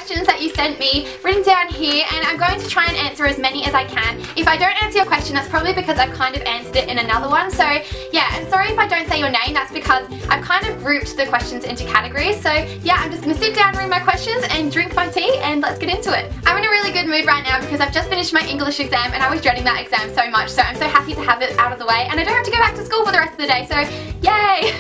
questions that you sent me written down here, and I'm going to try and answer as many as I can. If I don't answer your question, that's probably because I've kind of answered it in another one. So yeah, and sorry if I don't say your name, that's because I've kind of grouped the questions into categories. So yeah, I'm just going to sit down, read my questions and drink my tea, and let's get into it. I'm in a really good mood right now because I've just finished my English exam and I was dreading that exam so much, so I'm so happy to have it out of the way and I don't have to go back to school for the rest of the day, so yay!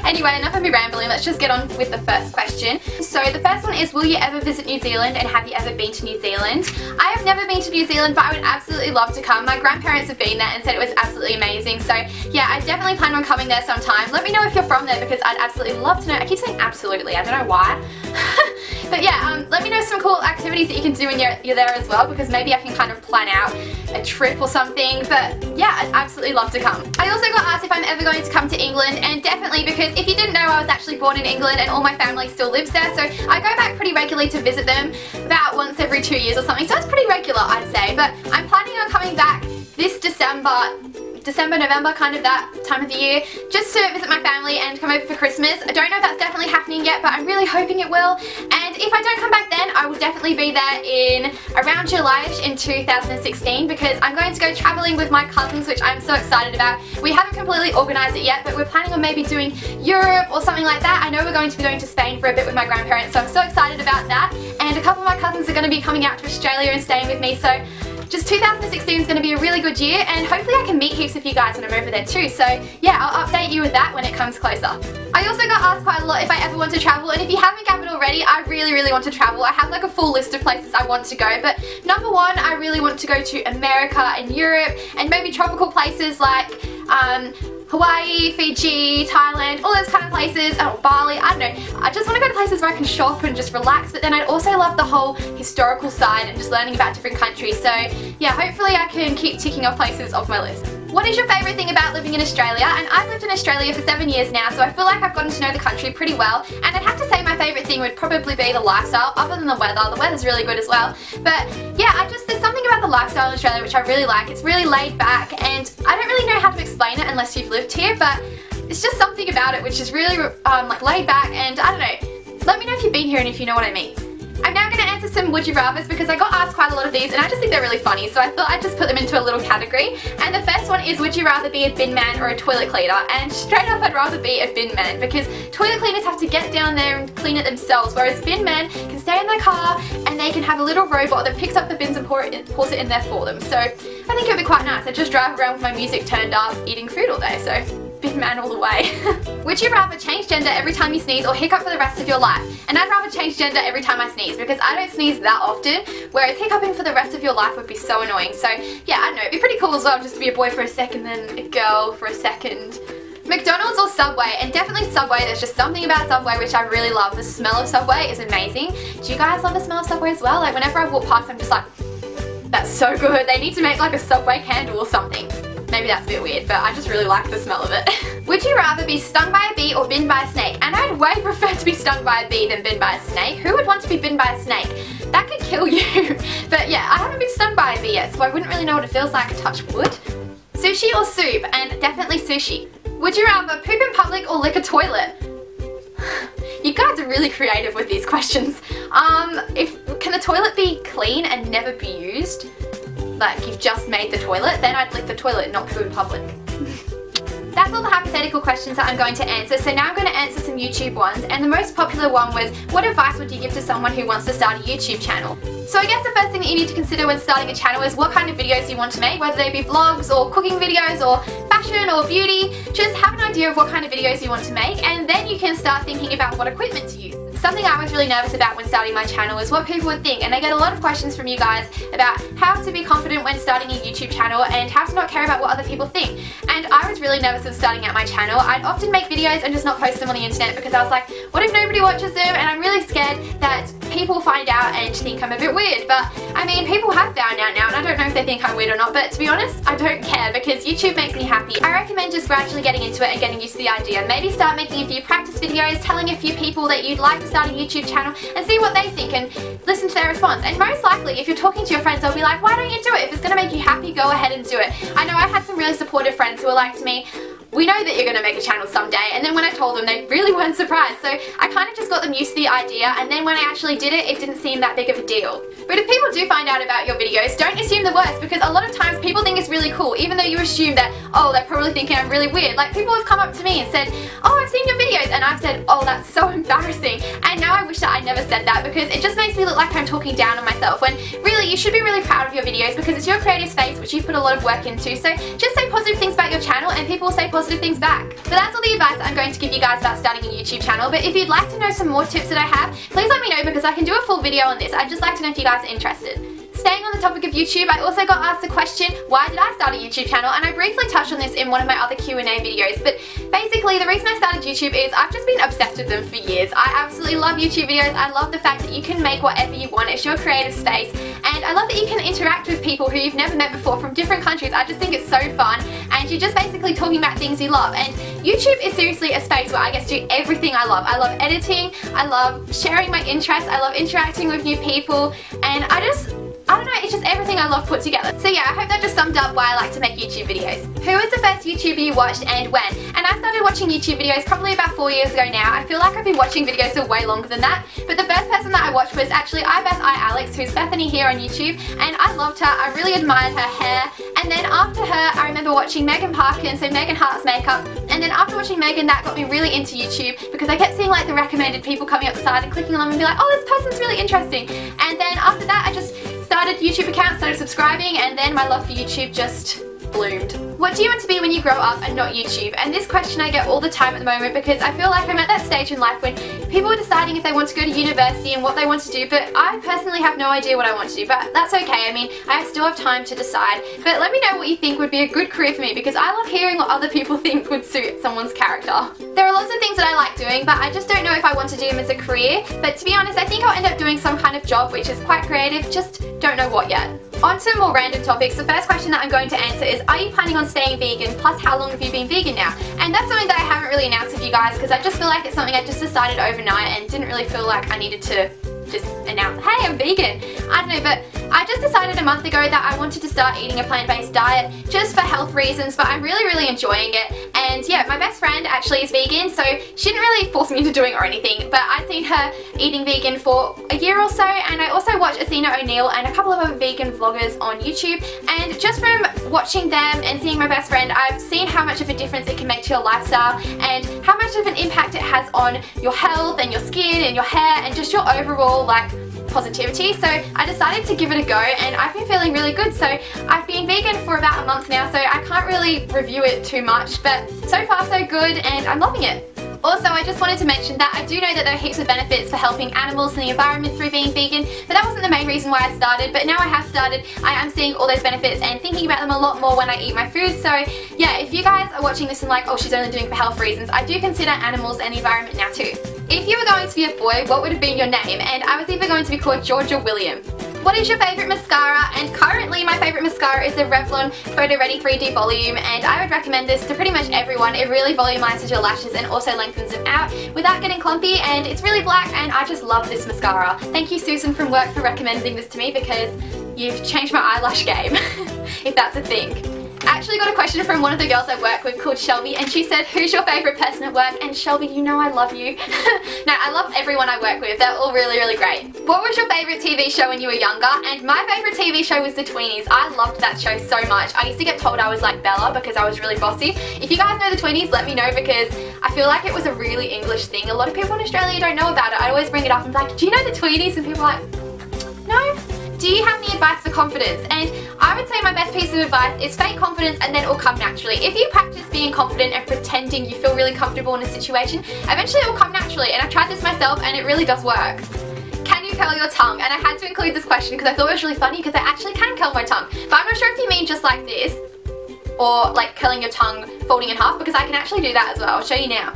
Anyway, enough of me rambling, let's just get on with the first question. So the first one is, will you ever visit New Zealand, and have you ever been to New Zealand? I have never been to New Zealand, but I would absolutely love to come. My grandparents have been there and said it was absolutely amazing, so yeah, I definitely plan on coming there sometime. Let me know if you're from there because I'd absolutely love to know. I keep saying absolutely, I don't know why. But yeah, let me know some cool activities that you can do when you're there as well, because maybe I can kind of plan out a trip or something. But yeah, I'd absolutely love to come. I also got asked if I'm ever going to come to England, and definitely, because if you didn't know, I was actually born in England and all my family still lives there, so I go back pretty regularly to visit them, about once every 2 years or something, so it's pretty regular, I'd say. But I'm planning on coming back this December, November, kind of that time of the year, just to visit my family and come over for Christmas. I don't know if that's definitely happening yet, but I'm really hoping it will. And if I don't come back then, I will definitely be there in around July-ish in 2016, because I'm going to go traveling with my cousins, which I'm so excited about. We haven't completely organised it yet, but we're planning on maybe doing Europe or something like that. I know we're going to be going to Spain for a bit with my grandparents, so I'm so excited about that. And a couple of my cousins are going to be coming out to Australia and staying with me, so just 2016 is going to be a really good year, and hopefully I can meet heaps of you guys when I'm over there too. So yeah, I'll update you with that when it comes closer. I also got asked quite a lot if I ever want to travel, and if you haven't gathered already, I really want to travel. I have like a full list of places I want to go, but number one, I really want to go to America and Europe, and maybe tropical places like Hawaii, Fiji, Thailand, all those kind of places, oh, Bali, I don't know. I just want to go to places where I can shop and just relax, but then I'd also love the whole historical side and just learning about different countries. So yeah, hopefully I can keep ticking off places off my list. What is your favourite thing about living in Australia? And I've lived in Australia for 7 years now, so I feel like I've gotten to know the country pretty well. And I'd have to say my favourite thing would probably be the lifestyle, other than the weather. The weather's really good as well. But yeah, there's something about the lifestyle in Australia which I really like. It's really laid back, and I don't really know how to explain it unless you've lived here, but it's just something about it which is really like laid back, and I don't know. Let me know if you've been here and if you know what I mean. I'm now going to answer some would you rathers because I got asked quite a lot of these and I just think they're really funny, so I thought I'd just put them into a little category. And the first one is, would you rather be a bin man or a toilet cleaner? And straight up, I'd rather be a bin man, because toilet cleaners have to get down there and clean it themselves, whereas bin men can stay in their car and they can have a little robot that picks up the bins and pours it in there for them. So I think it would be quite nice. I just drive around with my music turned up eating food all day, so bin man all the way. Would you rather change gender every time you sneeze or hiccup for the rest of your life? And I'd rather change gender every time I sneeze, because I don't sneeze that often, whereas hiccuping for the rest of your life would be so annoying. So yeah, I don't know, it'd be pretty cool as well just to be a boy for a second, then a girl for a second. McDonald's or Subway? And definitely Subway. There's just something about Subway which I really love. The smell of Subway is amazing. Do you guys love the smell of Subway as well? Like whenever I walk past, I'm just like, that's so good. They need to make like a Subway candle or something. Maybe that's a bit weird, but I just really like the smell of it. Would you rather be stung by a bee or bitten by a snake? And I'd way prefer to be stung by a bee than bitten by a snake. Who would want to be bitten by a snake? That could kill you. But yeah, I haven't been stung by a bee yet, so I wouldn't really know what it feels like to touch wood. Sushi or soup? And definitely sushi. Would you rather poop in public or lick a toilet? You guys are really creative with these questions. Can the toilet be clean and never be used? Like you've just made the toilet, then I'd lick the toilet and not poo in public. That's all the hypothetical questions that I'm going to answer, so now I'm going to answer some YouTube ones, and the most popular one was, what advice would you give to someone who wants to start a YouTube channel? So I guess the first thing that you need to consider when starting a channel is what kind of videos you want to make, whether they be vlogs or cooking videos or fashion or beauty. Just have an idea of what kind of videos you want to make, and then you can start thinking about what equipment to use. Something I was really nervous about when starting my channel is what people would think, and I get a lot of questions from you guys about how to be confident when starting a YouTube channel and how to not care about what other people think. And I was really nervous when starting out my channel. I'd often make videos and just not post them on the internet because I was like, what if nobody watches them? And I'm really scared that people find out and think I'm a bit weird. But I mean, people have found out now, and I don't know if they think I'm weird or not, but to be honest, I don't care because YouTube makes me happy. I recommend just gradually getting into it and getting used to the idea. Maybe start making a few practice videos, telling a few people that you'd like to start a YouTube channel and see what they think and listen to their response. And most likely, if you're talking to your friends, they'll be like, why don't you do it? If it's going to make you happy, go ahead and do it. I know I had some really supportive friends who were like to me, we know that you're going to make a channel someday. And then when I told them, they really weren't surprised. So I kind of just got them used to the idea, and then when I actually did it, it didn't seem that big of a deal. But if people do find out about your videos, don't assume the worst, because a lot of times people think it's really cool, even though you assume that, oh, they're probably thinking I'm really weird. Like, people have come up to me and said, oh, I've seen your videos, and I've said, oh, that's so embarrassing. And now I wish that I never said that, because it just makes me look like I'm talking down on myself, when really you should be really proud of your videos, because it's your creative space which you put a lot of work into. So just say positive things about your channel and people will say positive things back. So that's all the advice I'm going to give you guys about starting a YouTube channel. But if you'd like to know some more tips that I have, please let me know, because I can do a full video on this. I'd just like to know if you guys are interested. Staying on the topic of YouTube, I also got asked the question, why did I start a YouTube channel? And I briefly touched on this in one of my other Q&A videos, but basically the reason I started YouTube is I've just been obsessed with them for years. I absolutely love YouTube videos. I love the fact that you can make whatever you want. It's your creative space, and I love that you can interact with people who you've never met before from different countries. I just think it's so fun, and you're just basically talking about things you love. And YouTube is seriously a space where I get to do everything I love. I love editing, I love sharing my interests, I love interacting with new people, and I don't know, it's just everything I love put together. So yeah, I hope that just summed up why I like to make YouTube videos. Who was the first YouTuber you watched and when? And I started watching YouTube videos probably about 4 years ago now. I feel like I've been watching videos for way longer than that. But the first person that I watched was actually iBethIAlex, who's Bethany here on YouTube. And I loved her, I really admired her hair. And then after her, I remember watching Megan Parkin, so Megan Hart's Makeup. And then after watching Megan, that got me really into YouTube, because I kept seeing like the recommended people coming up the side and clicking on them and be like, oh, this person's really interesting. And then after that, I just started YouTube account, started subscribing, and then my love for YouTube just bloomed. What do you want to be when you grow up and not YouTube? And this question I get all the time at the moment, because I feel like I'm at that stage in life when people are deciding if they want to go to university and what they want to do, but I personally have no idea what I want to do, but that's okay. I mean, I still have time to decide. But let me know what you think would be a good career for me, because I love hearing what other people think would suit someone's character. There are lots of things that I like doing, but I just don't know if I want to do them as a career. But to be honest, I think I'll end up doing some kind of job which is quite creative, just don't know what yet. On to more random topics. The first question that I'm going to answer is, are you planning on staying vegan? Plus, how long have you been vegan now? And that's something that I haven't really announced with you guys, because I just feel like it's something I just decided overnight and didn't really feel like I needed to just announce, hey, I'm vegan. I don't know, but I just decided a month ago that I wanted to start eating a plant-based diet just for health reasons, but I'm really enjoying it. And yeah, my best friend actually is vegan, so she didn't really force me into doing it or anything, but I've seen her eating vegan for a year or so, and I also watch Asina O'Neill and a couple of other vegan vloggers on YouTube, and just from watching them and seeing my best friend, I've seen how much of a difference it can make to your lifestyle and how much of an impact it has on your health and your skin and your hair and just your overall like positivity. So I decided to give it a go, and I've been feeling really good. So I've been vegan for about a month now, so I can't really review it too much, but so far so good, and I'm loving it. Also, I just wanted to mention that I do know that there are heaps of benefits for helping animals and the environment through being vegan, but that wasn't the main reason why I started. But now I have started, I am seeing all those benefits and thinking about them a lot more when I eat my food. So yeah, if you guys are watching this and like, oh, she's only doing it for health reasons, I do consider animals and the environment now too. If you were going to be a boy, what would have been your name? And I was either going to be called George or William. What is your favourite mascara? And currently my favourite mascara is the Revlon Photo Ready 3D Volume, and I would recommend this to pretty much everyone. It really volumizes your lashes and also lengthens them out without getting clumpy, and it's really black, and I just love this mascara. Thank you, Susan from work, for recommending this to me, because you've changed my eyelash game, if that's a thing. I actually got a question from one of the girls I work with called Shelby, and she said, who's your favourite person at work? And Shelby, you know I love you. No, I love everyone I work with. They're all really great. What was your favourite TV show when you were younger? And my favourite TV show was The Tweenies. I loved that show so much. I used to get told I was like Bella because I was really bossy. If you guys know The Tweenies, let me know, because I feel like it was a really English thing. A lot of people in Australia don't know about it. I always bring it up and be like, do you know The Tweenies? And people are like, no. Do you have any advice for confidence? And I would say my best piece of advice is fake confidence, and then it will come naturally. If you practice being confident and pretending you feel really comfortable in a situation, eventually it will come naturally. And I've tried this myself and it really does work. Can you curl your tongue? And I had to include this question because I thought it was really funny, because I actually can curl my tongue. But I'm not sure if you mean just like this, or like curling your tongue folding in half, because I can actually do that as well. I'll show you now.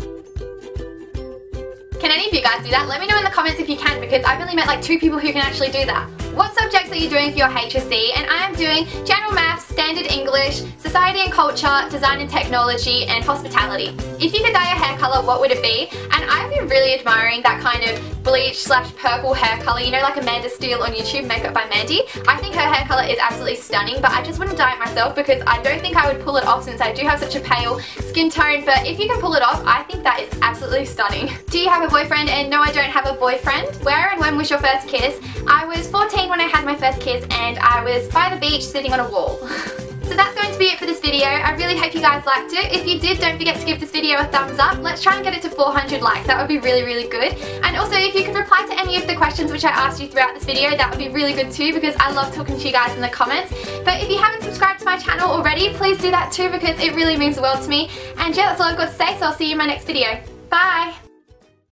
Can any of you guys do that? Let me know in the comments if you can, because I've only met like 2 people who can actually do that. what subjects are you doing for your HSC? And I am doing General Maths, Standard English, Society and Culture, Design and Technology, and Hospitality. If you could dye your hair colour, what would it be? And I've been really admiring that kind of bleach / purple hair colour, you know, like Amanda Steele on YouTube, Makeup by Mandy. I think her hair colour is absolutely stunning, but I just wouldn't dye it myself because I don't think I would pull it off since I do have such a pale skin tone, but if you can pull it off, I think that is absolutely stunning. Do you have a boyfriend? And no, I don't have a boyfriend. Where and when was your first kiss? I was 14 when I had my first kiss, and I was by the beach sitting on a wall. So that's going to be it for this video. I really hope you guys liked it. If you did, don't forget to give this video a thumbs up. Let's try and get it to 400 likes. That would be really, really good. And also, if you could reply to any of the questions which I asked you throughout this video, that would be really good too, because I love talking to you guys in the comments. But if you haven't subscribed to my channel already, please do that too, because it really means the world to me. And yeah, that's all I've got to say, so I'll see you in my next video. Bye!